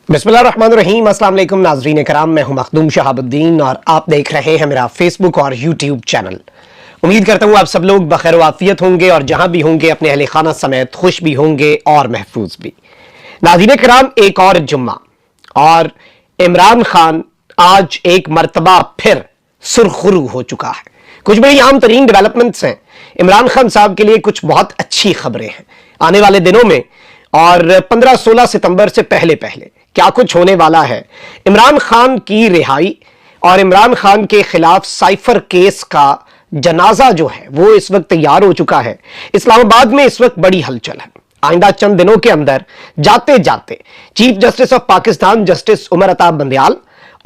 बिस्मिल्लाहिर्रहमानिर्रहीम। अस्सलाम वालेकुम नाज़रीन कराम, मैं हूं मखदूम शहाबुद्दीन और आप देख रहे हैं मेरा फेसबुक और यूट्यूब चैनल। उम्मीद करता हूं आप सब लोग बखैर वाफियत होंगे और जहां भी होंगे अपने अहले खाना समेत खुश भी होंगे और महफूज भी। नाज़रीन कराम, एक और जुम्मा और इमरान खान आज एक मरतबा फिर सुरखरू हो चुका है। कुछ बड़ी आम तरीन डेवलपमेंट्स हैं। इमरान खान साहब के लिए कुछ बहुत अच्छी खबरें हैं आने वाले दिनों में, और 15-16 सितंबर से पहले पहले क्या कुछ होने वाला है। इमरान खान की रिहाई और इमरान खान के खिलाफ साइफर केस का जनाजा जो है वो इस वक्त तैयार हो चुका है। इस्लामाबाद में इस वक्त बड़ी हलचल है। आइंदा चंद दिनों के अंदर जाते जाते chief justice of Pakistan justice Umar Ata Bandial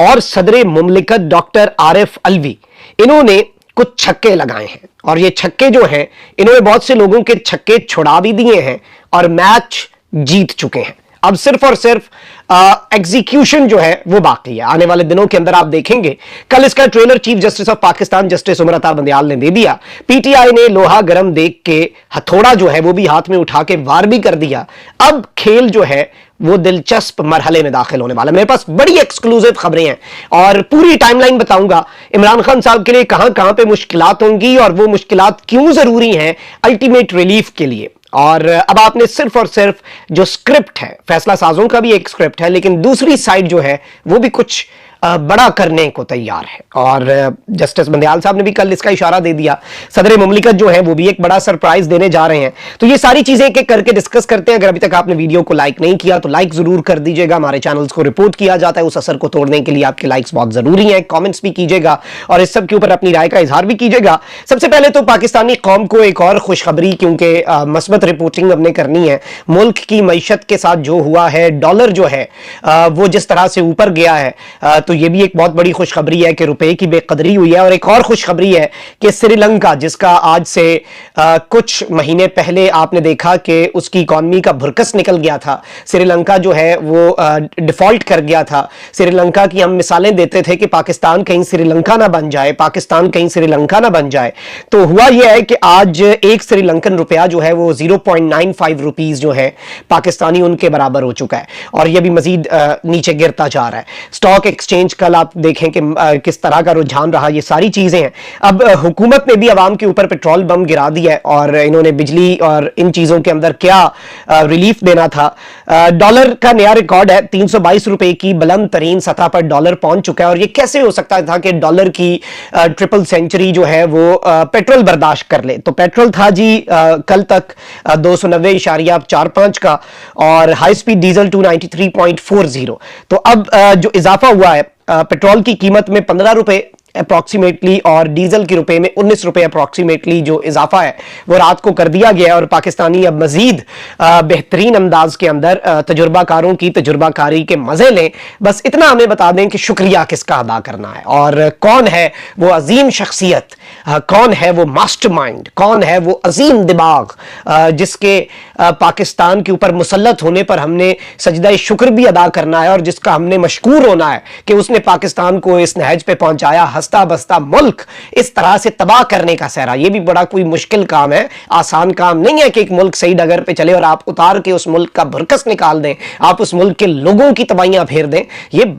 और सदर मुमलिकत डॉक्टर आरिफ अलवी, इन्होंने कुछ छक्के लगाए हैं और ये छक्के जो हैं इन्होंने बहुत से लोगों के छक्के छुड़ा भी दिए हैं और मैच जीत चुके हैं। अब सिर्फ और सिर्फ एग्जीक्यूशन जो है वो बाकी है। आने वाले दिनों के अंदर आप देखेंगे, कल इसका trailer chief justice of Pakistan justice Umar Ata Bandial ने दे दिया। पीटीआई ने लोहा गरम देख के हथौड़ा जो है वो भी हाथ में उठा के वार भी कर दिया। अब खेल जो है वो दिलचस्प मरहले में दाखिल होने वाला है। मेरे पास बड़ी एक्सक्लूसिव खबरें हैं और पूरी टाइमलाइन बताऊंगा इमरान खान साहब के लिए कहां कहां पे मुश्किलात होंगी और वो मुश्किलात क्यों जरूरी हैं अल्टीमेट रिलीफ के लिए। और अब आपने सिर्फ और सिर्फ जो स्क्रिप्ट है, फैसला साजों का भी एक स्क्रिप्ट है, लेकिन दूसरी साइड जो है वो भी कुछ बड़ा करने को तैयार है। और जस्टिस बंदयाल साहब ने भी कल इसका इशारा दे दिया। सदर मुमलिकत जो है वो भी एक बड़ा सरप्राइज देने जा रहे हैं। तो ये सारी चीजें एक एक करके डिस्कस करते हैं। अगर अभी तक आपने वीडियो को लाइक नहीं किया तो लाइक जरूर कर दीजिएगा। हमारे चैनल्स को रिपोर्ट किया जाता है, उस असर को तोड़ने के लिए आपके लाइक्स बहुत जरूरी हैं। कॉमेंट्स भी कीजिएगा और इस सब के ऊपर अपनी राय का इजहार भी कीजिएगा। सबसे पहले तो पाकिस्तानी कौम को एक और खुशखबरी, क्योंकि मस्बत रिपोर्टिंग हमने करनी है। मुल्क की मईशत के साथ जो हुआ है, डॉलर जो है वो जिस तरह से ऊपर गया है, तो ये भी एक बहुत बड़ी खुशखबरी है कि रुपए की बेकदरी हुई है। और एक और खुशखबरी है कि श्रीलंका, जिसका आज से कुछ महीने पहले आपने देखा कि उसकी इकॉनमी का भुरकस निकल गया था, श्रीलंका जो है वो डिफॉल्ट कर गया था। श्रीलंका की हम मिसालें देते थे कि पाकिस्तान कहीं श्रीलंका ना बन जाए, पाकिस्तान कहीं श्रीलंका ना बन जाए। तो हुआ यह है कि आज एक श्रीलंकन रुपया जो है वो 0.95 रुपीज जो है पाकिस्तानी उनके बराबर हो चुका है और यह भी मजीद नीचे गिरता जा रहा है। स्टॉक एक्सचेंज कल आप देखें कि किस तरह का रुझान रहा। ये सारी चीजें हैं। अब हुकूमत ने भी अवाम के ऊपर पेट्रोल बम गिरा दिया है और इन्होंने बिजली और इन चीजों के अंदर क्या रिलीफ देना था। डॉलर का नया रिकॉर्ड है, 322 रुपए की बुलंद तरीन सतह पर डॉलर पहुंच चुका है। और ये कैसे हो सकता था कि डॉलर की ट्रिपल सेंचुरी जो है वो पेट्रोल बर्दाश्त कर ले। तो पेट्रोल था जी कल तक 290.45 का और हाई स्पीड डीजल 293.40। तो अब जो इजाफा हुआ है पेट्रोल की कीमत में 15 रुपए अप्रॉक्सीमेटली और डीजल के रुपए में 19 रुपए अप्रॉक्सीमेटली जो इजाफा है वो रात को कर दिया गया है। और पाकिस्तानी अब मजीद बेहतरीन अंदाज के अंदर तजुर्बाकारों की तजुर्बाकारी के मजे लें। बस इतना हमें बता दें कि शुक्रिया किसका अदा करना है और कौन है वो अजीम शख्सियत, कौन है वो मास्टरमाइंड, कौन है वो अजीम दिमाग जिसके पाकिस्तान के ऊपर मुसल्लत होने पर हमने सजदा शुक्र भी अदा करना है और जिसका हमने मशकूर होना है कि उसने पाकिस्तान को इस नहज पे पहुंचाया। हंसता बसता मुल्क इस तरह से तबाह करने का सहरा, यह भी बड़ा कोई मुश्किल काम है, आसान काम नहीं है कि एक मुल्क सही डगर पे चले और आप उतार के उस मुल्क का भरकस निकाल दें, आप उस मुल्क के लोगों की तबाहियां फेर दें। यह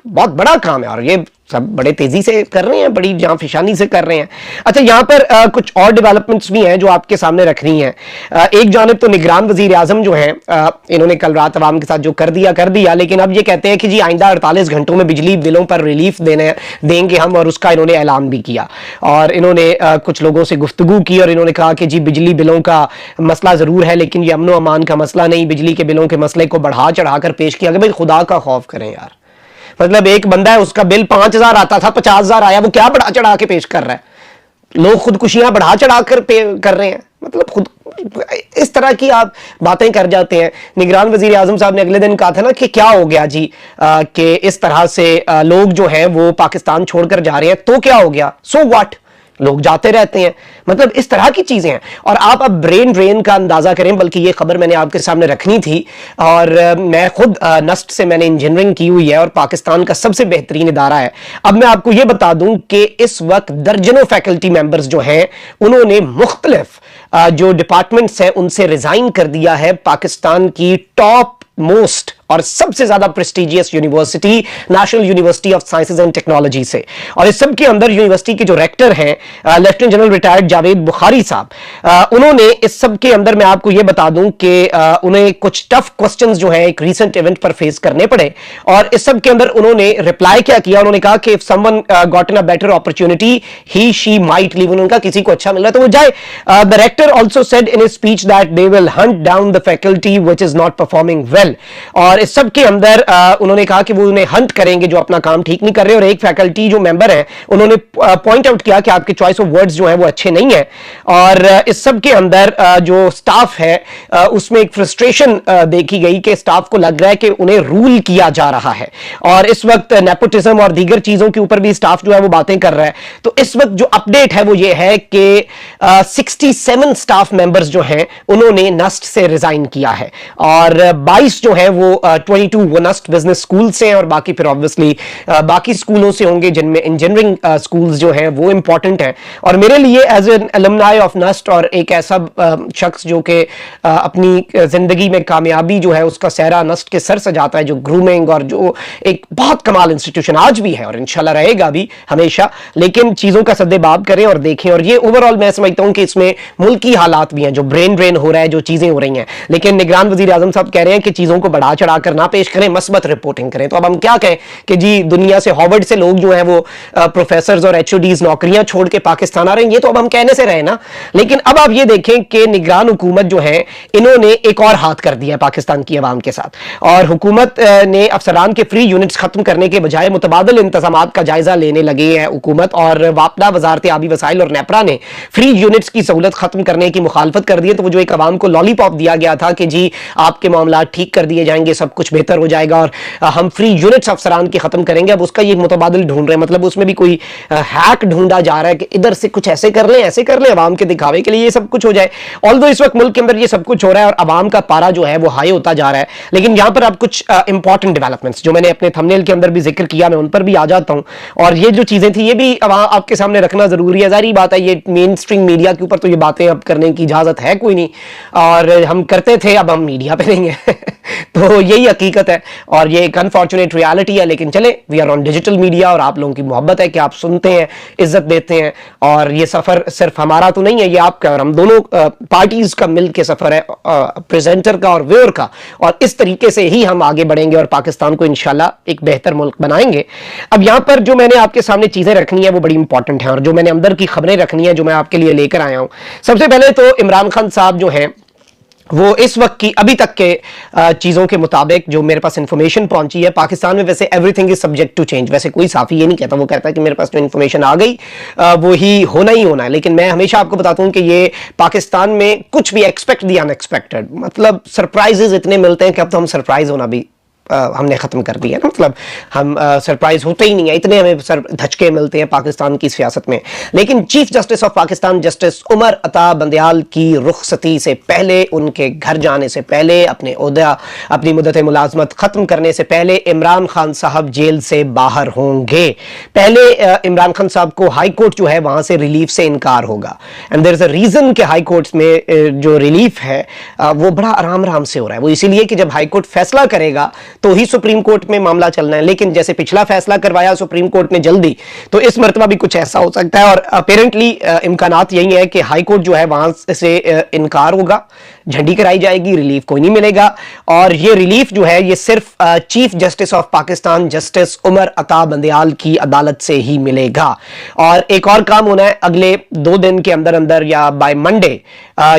बहुत बड़ा काम है और ये सब बड़े तेजी से कर रहे हैं, बड़ी जांफिशानी से कर रहे हैं। अच्छा, यहां पर कुछ और डेवलपमेंट्स भी हैं जो आपके सामने रखनी है। एक जानिब तो निगरान वजीर आजम जो हैं इन्होंने कल रात अवाम के साथ जो कर दिया, लेकिन अब ये कहते हैं कि जी आइंदा 48 घंटों में बिजली बिलों पर रिलीफ देंगे हम, और उसका इन्होंने ऐलान भी किया। और इन्होंने कुछ लोगों से गुफ्तगू की और इन्होंने कहा कि जी बिजली बिलों का मसला जरूर है लेकिन ये अमनो अमान का मसला नहीं। बिजली के बिलों के मसले को बढ़ा चढ़ाकर पेश किया गया। भाई खुदा का खौफ करें यार, मतलब एक बंदा है उसका बिल 5000 आता था, 50,000 आया, वो क्या बढ़ा चढ़ा के पेश कर रहा है। लोग खुदकुशियां बढ़ा चढ़ा कर कर रहे हैं, मतलब खुद इस तरह की आप बातें कर जाते हैं। निगरान वजीर आजम साहब ने अगले दिन कहा था ना कि क्या हो गया जी कि इस तरह से लोग जो हैं वो पाकिस्तान छोड़कर जा रहे हैं, तो क्या हो गया, सो व्हाट, लोग जाते रहते हैं। मतलब इस तरह की चीजें हैं और आप अब ब्रेन ड्रेन का अंदाजा करें। बल्कि ये खबर मैंने आपके सामने रखनी थी और मैं खुद नस्ट से मैंने इंजीनियरिंग की हुई है और पाकिस्तान का सबसे बेहतरीन इदारा है। अब मैं आपको ये बता दूं कि इस वक्त दर्जनों फैकल्टी मेंबर्स जो हैं उन्होंने मुख्तलिफ जो डिपार्टमेंट्स हैं उनसे रिजाइन कर दिया है पाकिस्तान की टॉप मोस्ट और सबसे ज्यादा prestigious university national university of sciences and technology से। और इस सब के अंदर यूनिवर्सिटी के जो रेक्टर हैं lieutenant general retired Javed Bukhari साहब, उन्होंने इस सब के अंदर मैं आपको यह बता दूं कि उन्हें कुछ टफ क्वेश्चंस जो है एक रीसेंट इवेंट पर फेस करने पड़े। और इस सब के अंदर उन्होंने रिप्लाई क्या किया, उन्होंने कहा कि if someone gotten a better opportunity he she might leave. उन्होंने कहा किसी को अच्छा मिल रहा है तो वो जाए। The rector also said in his speech that they will hunt down the faculty which is not performing well. और इस सब के अंदर उन्होंने कहा कि वो उन्हें हंट करेंगे जो अपना काम ठीक नहीं कर रहे। और एक फैकल्टी जो मेंबर है उन्होंने पॉइंट आउट किया कि आपके चॉइस ऑफ वर्ड्स जो है वो अच्छे नहीं है। और इस सब के अंदर जो स्टाफ है उसमें एक फ्रस्ट्रेशन देखी गई कि स्टाफ को लग रहा है कि उन्हें रूल किया जा रहा है। और इस वक्त नेपोटिज्म और दीगर चीजों के ऊपर भी स्टाफ जो है वो बातें कर रहा है। तो इस वक्त जो अपडेट है वो ये है कि 67 स्टाफ मेंबर्स जो हैं उन्होंने नस्ट से रिजाइन किया है। और 22 जो है वो 22 वो नस्ट बिजनेस स्कूल से हैं और बाकी फिर ऑब्वियसली बाकी स्कूलों से होंगे जिनमें इंजीनियरिंग स्कूल्स जो हैं वो इंपॉर्टेंट हैं। और मेरे लिए as an alumni of NUST और एक ऐसा शख्स जो कि अपनी जिंदगी में कामयाबी जो है उसका सहरा नस्ट के सर सजाता है, जो ग्रूमिंग और जो एक बहुत कमाल इंस्टीट्यूशन आज भी है और इंशाल्लाह रहेगा भी हमेशा, लेकिन चीजों का सद्देबाब करें और देखें। और ये ओवरऑल मैं समझता हूं कि इसमें मुल्की हालात भी हैं, जो ब्रेन ड्रेन हो रहा है, जो चीजें हो रही हैं। लेकिन निगरान वजीर आजम साहब कह रहे हैं कि चीजों को बढ़ा चढ़ा कर ना पेश करें, मस्बत रिपोर्टिंग करें। तो अब हम क्या कहें कि जी दुनिया से हार्वर्ड से लोग जो है वो प्रोफेसर और एचओडीज नौकरियां छोड़ के पाकिस्तान आ रहे हैं, ये तो अब हम कहने से रहे ना। लेकिन अब आप ये देखें कि निगरान हुकूमत जो है इन्होंने एक और हाथ कर दिया है पाकिस्तान की आवाम के साथ। और हुकूमत ने अफसरान के फ्री यूनिट्स खत्म करने के बजाय मुतबादल इंतजामात का जायजा लेने लगे हैं हुकूमत। और वापदा वजारत आबी वसाइल और नेपरा ने फ्री यूनिट्स की सहूलत खत्म करने की मुखालफत कर दी है। तो वो जो एक आवाम को लॉलीपॉप दिया गया था कि जी आपके मामला ठीक कर दिए जाएंगे, सब कुछ बेहतर हो जाएगा और हम फ्री यूनिट्स अफसरान की खत्म करेंगे, अब उसका ये मुतबादल ढूंढ रहे हैं। मतलब उसमें भी कोई हैक ढूंढा जा रहा है कि इधर से कुछ ऐसे कर लें, ऐसे कर लें, आवाम के दिखावे के लिए ये सब कुछ हो जाए। ऑल्दो इस वक्त मुल्क के अंदर ये सब कुछ हो रहा है और आवाम का पारा जो है वो हाई होता जा रहा है। लेकिन यहां पर अब कुछ इंपॉर्टेंट डेवलपमेंट्स जो मैंने अपने थंबनेल के अंदर भी जिक्र किया, मैं उन पर भी आ जाता हूं। और ये जो चीजें थी ये भी आपके सामने रखना जरूरी है। जारी बात है ये मेन स्ट्रीम मीडिया के ऊपर तो ये बातें अब करने की इजाजत है कोई नहीं, और हम करते थे, अब हम मीडिया पे नहीं है तो यही हकीकत है और ये एक अनफॉर्चुनेट रियलिटी है। लेकिन चले, we are on digital media और आप लोगों की मोहब्बत है कि आप सुनते हैं, इज्जत देते हैं। और ये सफर सिर्फ हमारा तो नहीं है, ये आपका और हम दोनों पार्टीज का मिल के सफर है, प्रेजेंटर का और व्यूअर का। और इस तरीके से ही हम आगे बढ़ेंगे और पाकिस्तान को इंशाल्लाह एक बेहतर मुल्क बनाएंगे। अब यहां पर जो मैंने आपके सामने चीजें रखनी है वो बड़ी इंपॉर्टेंट है और जो मैंने अंदर की खबरें रखनी है जो मैं आपके लिए लेकर आया हूं। सबसे पहले तो इमरान खान साहब जो हैं वो इस वक्त की अभी तक के चीज़ों के मुताबिक जो मेरे पास इंफॉर्मेशन पहुंची है, पाकिस्तान में वैसे everything is subject to change. वैसे कोई साफी ये नहीं कहता, वो कहता है कि मेरे पास जो इंफॉर्मेशन आ गई वो ही होना है। लेकिन मैं हमेशा आपको बताता हूं कि ये पाकिस्तान में कुछ भी एक्सपेक्ट दी अनएक्सपेक्टेड, मतलब सरप्राइजेज इतने मिलते हैं कि अब तो हम सरप्राइज होना भी हमने ख़त्म कर दिया ना। मतलब हम सरप्राइज होते ही नहीं है, इतने हमें सर धचके मिलते हैं पाकिस्तान की सियासत में। लेकिन chief justice of Pakistan justice Umar Ata Bandial की रुखसती से पहले, उनके घर जाने से पहले, अपने ओहदा अपनी मुद्दत मुलाजमत ख़त्म करने से पहले इमरान खान साहब जेल से बाहर होंगे। पहले इमरान खान साहब को हाई कोर्ट जो है वहाँ से रिलीफ से इनकार होगा। And there is a reason कि हाई कोर्ट में जो रिलीफ है वो बड़ा आराम आराम से हो रहा है। वो इसीलिए कि जब हाई कोर्ट फैसला करेगा तो ही सुप्रीम कोर्ट में मामला चलना है। लेकिन जैसे पिछला फैसला करवाया सुप्रीम कोर्ट ने जल्दी, तो इस मरतबा भी कुछ ऐसा हो सकता है। और अपेरेंटली इम्कानात यही है कि हाई कोर्ट जो है वहां से इनकार होगा, झंडी कराई जाएगी, रिलीफ कोई नहीं मिलेगा। और ये रिलीफ जो है ये सिर्फ chief justice of Pakistan justice Umar Ata Bandial की अदालत से ही मिलेगा। और एक और काम होना है अगले 2 दिन के अंदर अंदर या बाय मंडे,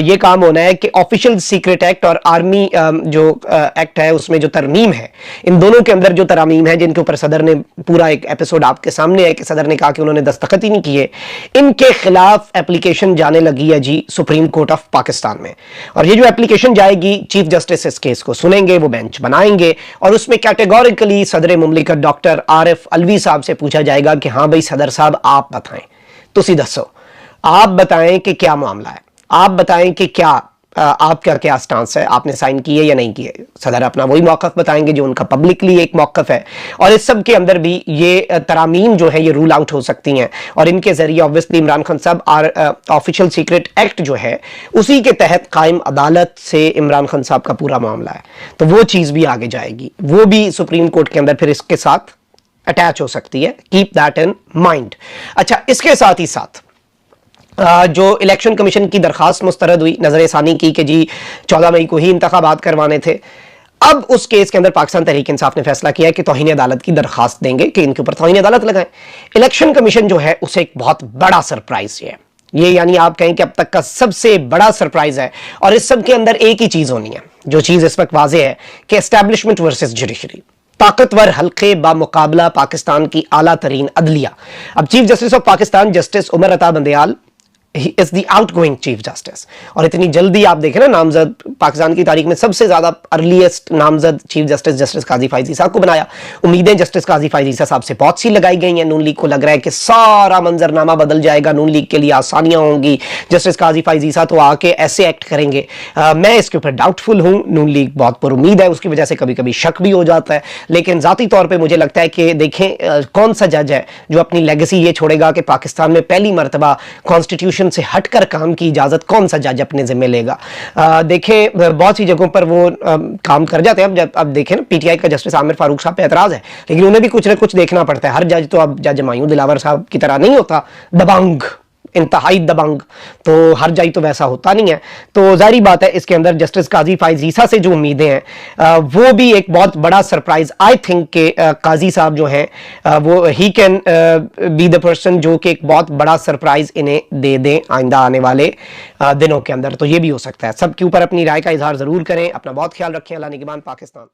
ये काम होना है कि ऑफिशियल सीक्रेट एक्ट और आर्मी जो एक्ट है उसमें जो तरमीम है, इन दोनों के अंदर जो तरमीम है जिनके ऊपर सदर ने पूरा एक एपिसोड आपके सामने है कि सदर ने कहा कि उन्होंने दस्तखत ही नहीं किए, इनके खिलाफ एप्लीकेशन जाने लगी है जी सुप्रीम कोर्ट ऑफ पाकिस्तान में। और ये जो एप्लीकेशन जाएगी, चीफ जस्टिस इस केस को सुनेंगे, वो बेंच बनाएंगे और उसमें कैटेगोरिकली सदर मुमलिकत डॉक्टर आरिफ अलवी साहब से पूछा जाएगा कि हाँ भाई सदर साहब आप बताएं, तुसी दसो, आप बताएं कि क्या मामला है, आप बताएं कि क्या आपका क्या स्टांस है, आपने साइन किए या नहीं किए। सदर अपना वही मौक़िफ़ बताएंगे जो उनका पब्लिकली एक मौक़िफ़ है, और इस सब के अंदर भी ये तरामीम जो है ये रूल आउट हो सकती हैं, और इनके ज़रिए ऑब्वियसली इमरान खान साहब ऑफिशियल सीक्रेट एक्ट जो है उसी के तहत कायम अदालत से इमरान खान साहब का पूरा मामला है, तो वो चीज़ भी आगे जाएगी, वो भी सुप्रीम कोर्ट के अंदर फिर इसके साथ अटैच हो सकती है। Keep that in mind. अच्छा, इसके साथ ही साथ जो इलेक्शन कमीशन की दरखास्त मुस्तरद हुई, नजर सानी की कि जी 14 मई को ही इंतखाबात करवाने थे, अब उस केस के अंदर पाकिस्तान तहरीक इंसाफ ने फैसला किया है कि तौहीन अदालत की दरखास्त देंगे कि इनके ऊपर तौहीन अदालत लगाएं। इलेक्शन कमीशन जो है उसे एक बहुत बड़ा सरप्राइज ये यानी आप कहें कि अब तक का सबसे बड़ा सरप्राइज है, और इस सब के अंदर एक ही चीज होनी है, जो चीज इस वक्त वाज़ेह है कि एस्टैब्लिशमेंट वर्सेस जुडिशरी, ताकतवर हल्के बामुकाबला पाकिस्तान की आला तरीन अदलिया। अब chief justice of Pakistan justice Umar Ata Bandial is the outgoing chief justice, और इतनी जल्दी आप देखें ना, नामजद पाकिस्तान की तारीख में सबसे ज्यादा अर्लीस्ट नामजद चीफ जस्टिस जस्टिस काजी फायज़ ईसा को बनाया। उम्मीदें जस्टिस काजी फायज़ ईसा साहब से बहुत सी लगाई गई हैं। नून लीग को लग रहा है कि सारा मंजरनामा बदल जाएगा, नून लीग के लिए आसानियां होंगी, जस्टिस काजी फायज़ ईसा तो आके ऐसे एक्ट करेंगे। मैं इसके ऊपर डाउटफुल हूं, नून लीग बहुत पुरुमीद है, उसकी वजह से कभी कभी शक भी हो जाता है, लेकिन जाती तौर पर मुझे लगता है कि देखें कौन सा जज है जो अपनी लेगेसी ये छोड़ेगा कि पाकिस्तान में पहली मरतबा कॉन्स्टिट्यूशन से हटकर काम की इजाजत कौन सा जज अपने जिम्मे लेगा। देखें बहुत सी जगहों पर वो काम कर जाते हैं। अब देखें ना, पीटीआई का जस्टिस आमिर फारूक साहब पे एतराज है, लेकिन उन्हें भी कुछ ना कुछ देखना पड़ता है। हर जज तो अब जज मायूं दिलावर साहब की तरह नहीं होता, दबंग, इंतहाई दबंग, तो हर जज तो वैसा होता नहीं है। तो जाहिर बात है इसके अंदर जस्टिस काजी फायज़ ईसा से जो उम्मीदें हैं वो भी एक बहुत बड़ा सरप्राइज आई थिंक के काजी साहब जो हैं वो he can be the person जो कि एक बहुत बड़ा सरप्राइज इन्हें दे दें आइंदा आने वाले दिनों के अंदर। तो ये भी हो सकता है। सबके ऊपर अपनी राय का इजहार जरूर करें, अपना बहुत ख्याल रखें। अल्लाह निगहबान। पाकिस्तान।